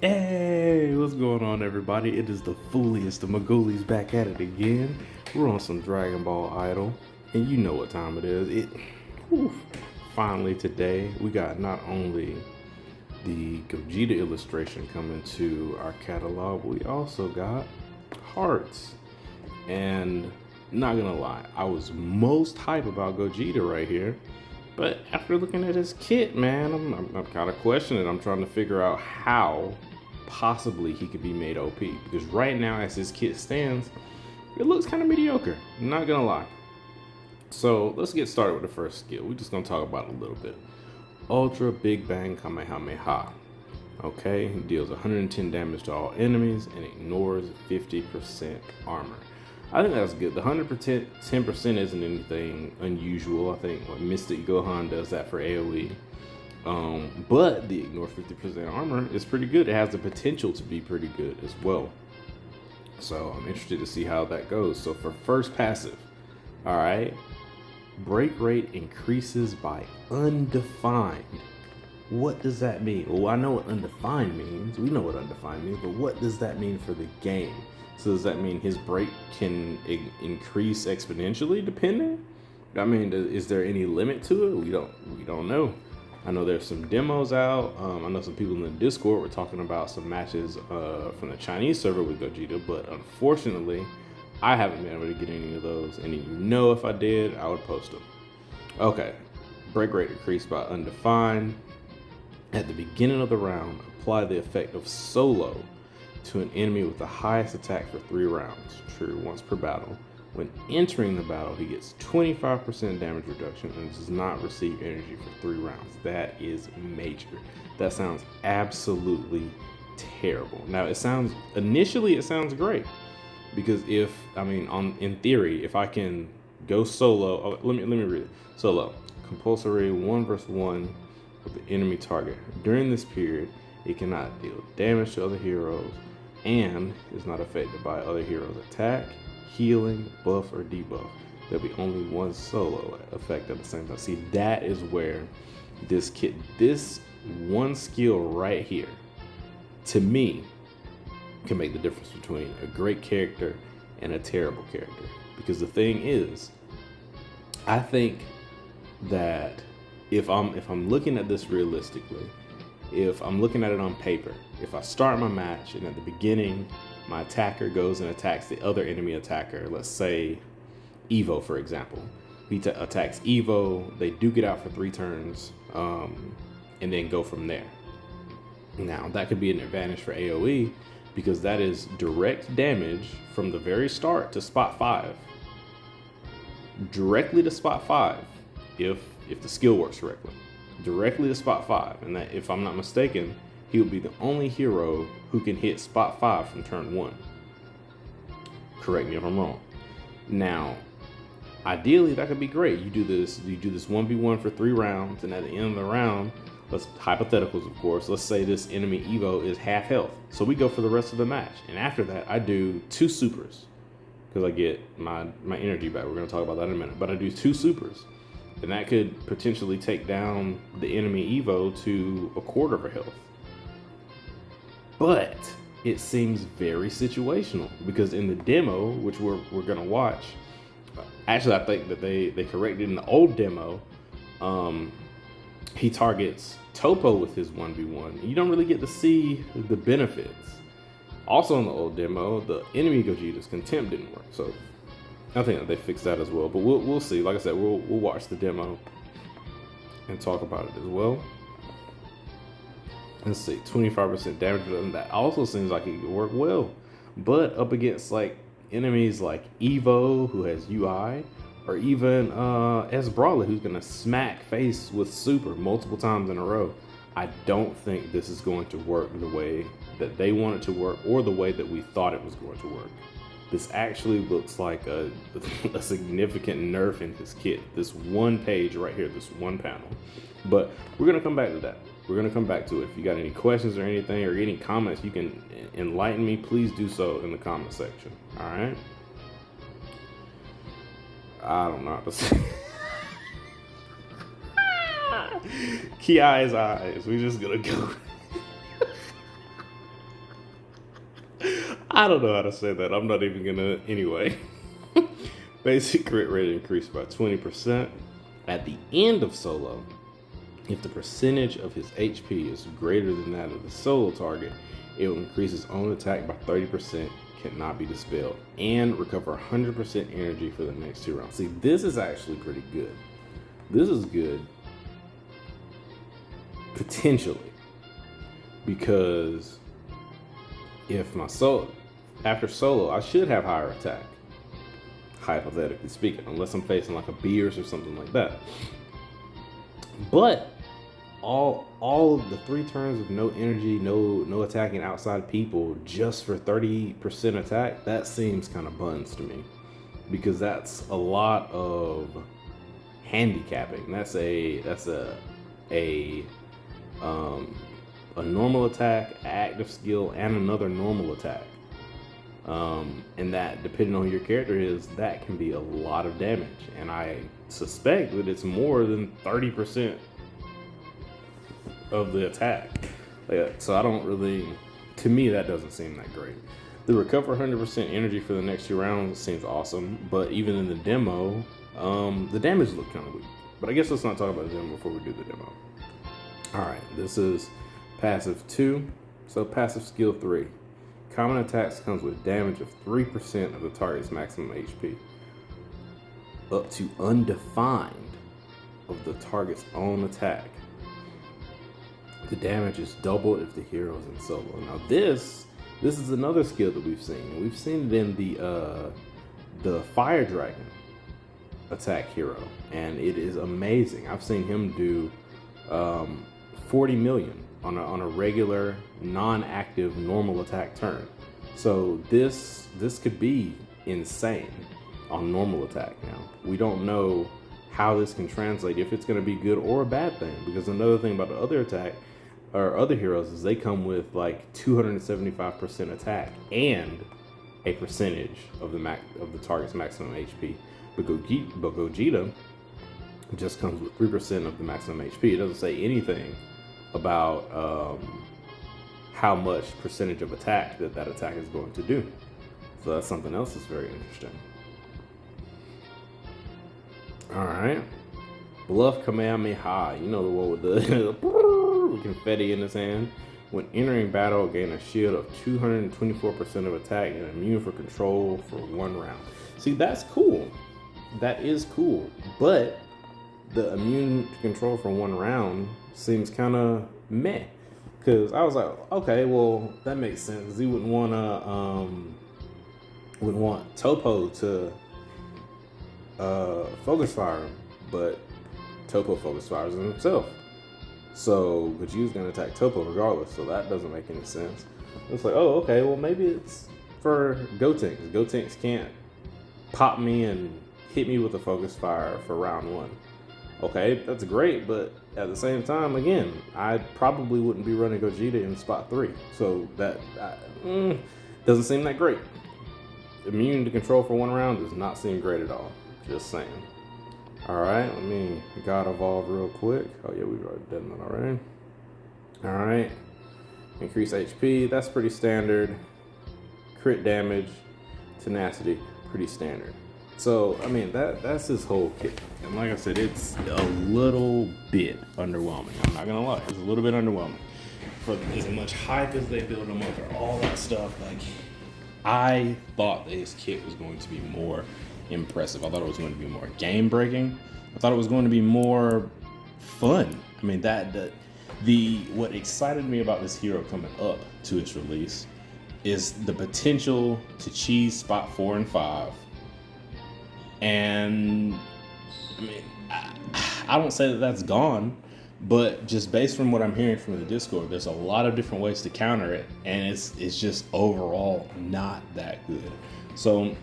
Hey, what's going on, everybody? It is the fooliest of Magoolies back at it again. We're on some Dragon Ball Idol, and you know what time it is. Whew, finally today, we got not only the Gogeta illustration coming to our catalog, but we also got hearts. And not gonna lie, I was most hype about Gogeta right here. But after looking at his kit, man, I'm kind of questioning. I'm trying to figure out how possibly he could be made OP. Because right now, as his kit stands, it looks kind of mediocre. I'm not gonna lie. So let's get started with the first skill. We're just gonna talk about it a little bit. Ultra Big Bang Kamehameha. Okay, he deals 110 damage to all enemies and ignores 50% armor. I think that's good. The 100%, 10% isn't anything unusual. I think what Mystic Gohan does that for AoE. But the ignore 50% armor is pretty good. It has the potential to be pretty good as well. So I'm interested to see how that goes. So for first passive, all right, break rate increases by undefined. What does that mean? Well, I know what undefined means. We know what undefined means, but what does that mean for the game? So does that mean his break can increase exponentially depending? I mean, is there any limit to it? We don't know. I know there's some demos out. I know some people in the Discord were talking about some matches from the Chinese server with Gogeta, but unfortunately, I haven't been able to get any of those. And if I did, I would post them. Okay, break rate increased by undefined. At the beginning of the round, apply the effect of solo to an enemy with the highest attack for 3 rounds, true once per battle. When entering the battle, he gets 25% damage reduction and does not receive energy for 3 rounds. That is major. That sounds absolutely terrible. Now, initially it sounds great because in theory, if I can go solo, let me read it. Solo, compulsory 1 versus 1 with the enemy target. During this period, it cannot deal damage to other heroes and is not affected by other heroes' attack, healing, buff, or debuff. There'll be only one solo effect at the same time. See, that is where this one skill right here, to me, can make the difference between a great character and a terrible character. Because the thing is, I think that if I'm looking at this realistically, if I'm looking at it on paper, if I start my match and at the beginning my attacker goes and attacks the other enemy attacker, let's say Evo for example, he attacks Evo, they duke it out for 3 turns, and then go from there. Now that could be an advantage for AoE because that is direct damage from the very start to spot 5, directly to spot 5 if the skill works correctly, directly to spot 5. And that, if I'm not mistaken, he would be the only hero who can hit spot 5 from turn 1. Correct me if I'm wrong. Now, ideally that could be great. You do this 1v1 for 3 rounds, and at the end of the round, let's hypotheticals of course, let's say this enemy Evo is half health. So we go for the rest of the match. And after that, I do 2 supers. Because I get my energy back. We're gonna talk about that in a minute. But I do 2 supers. And that could potentially take down the enemy Evo to a quarter of her health. But it seems very situational because in the demo, which we're gonna watch, actually I think that they corrected in the old demo, he targets Topo with his 1v1. You don't really get to see the benefits. Also in the old demo, the enemy Gogeta's contempt didn't work. So I think that they fixed that as well, but we'll see. Like I said, we'll watch the demo and talk about it as well. Let's see, 25% damage, and that also seems like it could work well. But up against like enemies like Evo, who has UI, or even S Brawler, who's gonna smack face with super multiple times in a row, I don't think this is going to work the way that they want it to work, or the way that we thought it was going to work. This actually looks like a significant nerf in his kit. This one page right here, this one panel. But we're gonna come back to that. We're gonna come back to it. If you got any questions or anything, or any comments, you can enlighten me. Please do so in the comment section. All right. I don't know how to say. Ki eyes. We just gonna go. I don't know how to say that. I'm not even gonna anyway. Basic crit rate increased by 20%. At the end of solo, if the percentage of his HP is greater than that of the solo target, it will increase his own attack by 30%, cannot be dispelled, and recover 100% energy for the next 2 rounds. See, this is actually pretty good. This is good, potentially, because if my after solo, I should have higher attack, hypothetically speaking, unless I'm facing like a beerus or something like that. But all of the 3 turns of no energy, no attacking outside people, just for 30% attack, that seems kind of buns to me, because that's a lot of handicapping. That's a normal attack, active skill, and another normal attack. And that, depending on who your character is, that can be a lot of damage. And I suspect that it's more than 30% of the attack. So I don't really, to me, that doesn't seem that great. The recover 100% energy for the next 2 rounds seems awesome, but even in the demo, the damage looked kind of weak. But I guess let's not talk about the demo before we do the demo. All right, this is passive 2, so passive skill 3. Common attacks comes with damage of 3% of the target's maximum HP, up to undefined of the target's own attack. The damage is doubled if the hero is in solo. Now this is another skill that we've seen. We've seen it in the Fire Dragon attack hero, and it is amazing. I've seen him do 40 million on a regular, non-active, normal attack turn. So this could be insane on normal attack. Now we don't know how this can translate, if it's going to be good or a bad thing, because another thing about the other attack or other heroes is they come with like 275% attack and a percentage of the target's maximum HP. But Gogeta just comes with 3% of the maximum HP. It doesn't say anything about how much percentage of attack that attack is going to do. So that's something else that's very interesting. All right, Bluff Kamehameha. You know the one with the confetti in his hand. When entering battle, gain a shield of 224% of attack and immune for control for 1 round. See, that's cool. That is cool. But the immune to control for 1 round seems kind of meh. Because I was like, okay, well, that makes sense. He wouldn't want Topo to focus fire him, but Topo focus fires him himself. So Vegeta's gonna attack Topo regardless, so that doesn't make any sense. It's like, oh, okay, well maybe it's for Gotenks. Gotenks can't pop me and hit me with a focus fire for round 1. Okay, that's great, but at the same time, again, I probably wouldn't be running Gogeta in spot 3, so that doesn't seem that great. Immune to control for 1 round does not seem great at all. Just saying. All right, let me God Evolve real quick. Oh yeah, we've already done that already. All right, increase HP. That's pretty standard. Crit damage, tenacity, pretty standard. So I mean that's his whole kit. And like I said, it's a little bit underwhelming. I'm not gonna lie, it's a little bit underwhelming. For as much hype as they build him up, or all that stuff, like I thought that his kit was going to be more impressive. I thought it was going to be more game breaking. I thought it was going to be more fun. I mean, what excited me about this hero coming up to its release is the potential to cheese spot 4 and 5. And I mean, I don't say that that's gone, but just based from what I'm hearing from the Discord, there's a lot of different ways to counter it, and it's just overall not that good. So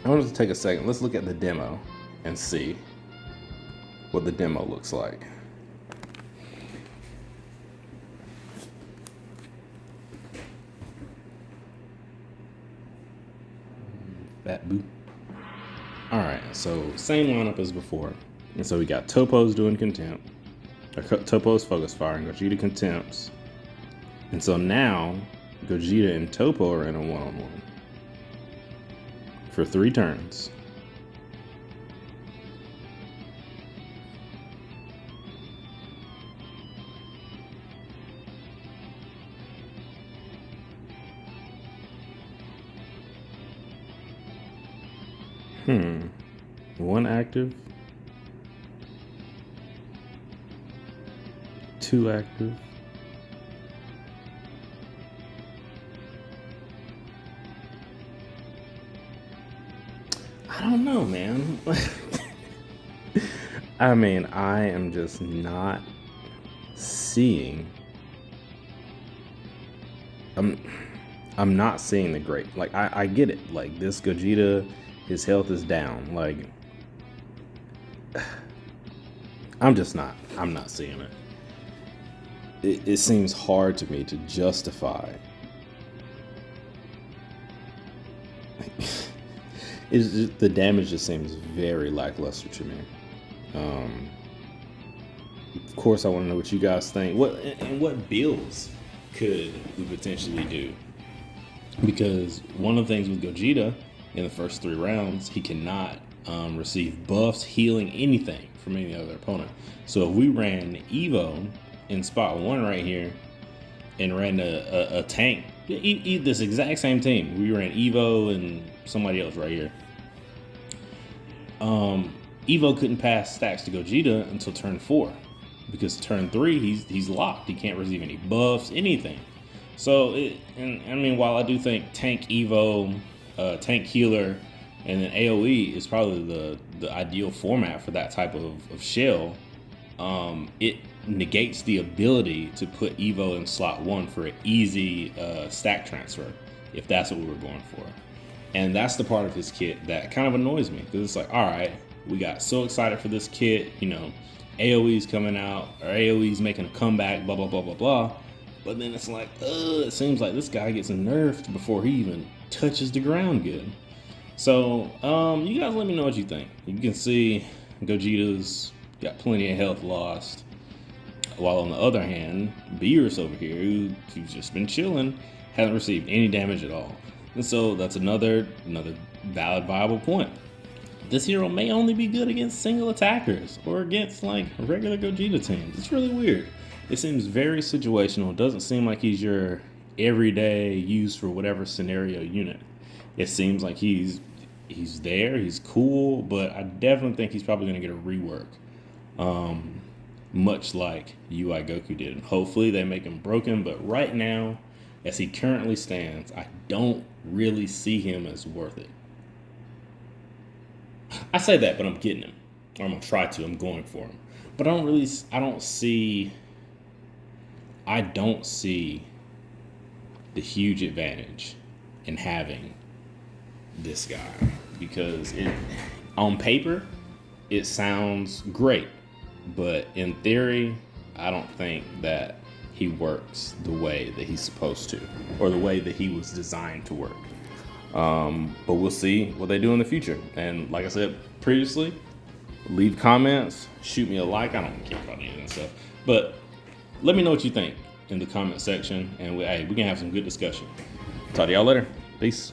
I wanted to take a second. Let's look at the demo and see what the demo looks like. Fat boo. All right, so same lineup as before. And so we got Topo's doing contempt, or Topo's focus fire, and Gogeta contempts. And so now Gogeta and Topo are in a one-on-one for 3 turns. One active, 2 active. I don't know, man. I mean, I am just not seeing. I'm not seeing the great. Like, I get it. Like, this Gogeta, his health is down. Like, I'm not seeing it. It seems hard to me to justify. The damage just seems very lackluster to me. Of course, I want to know what you guys think. What builds could we potentially do? Because one of the things with Gogeta in the first 3 rounds, he cannot receive buffs, healing, anything from any other opponent. So if we ran Evo in spot 1 right here and ran a tank, this exact same team, we ran Evo and somebody else right here. Evo couldn't pass stacks to Gogeta until turn 4 because turn 3 he's locked. He can't receive any buffs, anything. So while I do think tank Evo, tank healer, and then AoE is probably the ideal format for that type of shell, it negates the ability to put Evo in slot 1 for an easy stack transfer, if that's what we were going for. And that's the part of his kit that kind of annoys me, because it's like, all right, we got so excited for this kit, AoE's coming out, or AoE's making a comeback, blah, blah, blah, blah, blah. But then it's like, it seems like this guy gets nerfed before he even touches the ground good. So, you guys let me know what you think. You can see Gogeta's got plenty of health lost, while on the other hand, beerus over here, who's just been chilling, hasn't received any damage at all. And so that's another valid, viable point. This hero may only be good against single attackers or against like regular Gogeta teams. It's really weird. It seems very situational. It doesn't seem like he's your everyday use for whatever scenario unit. It seems like he's there, he's cool, but I definitely think he's probably going to get a rework. Much like UI Goku did. And hopefully they make him broken, but right now, as he currently stands, I don't really see him as worth it. I say that, but I'm getting him. Or I'm going to try to. I'm going for him. But I don't see the huge advantage in having this guy. Because on paper, it sounds great. But in theory, I don't think that he works the way that he's supposed to, or the way that he was designed to work. But we'll see what they do in the future. And like I said previously, leave comments, shoot me a like. I don't care about any of that stuff. But let me know what you think in the comment section, and we can have some good discussion. Talk to y'all later. Peace.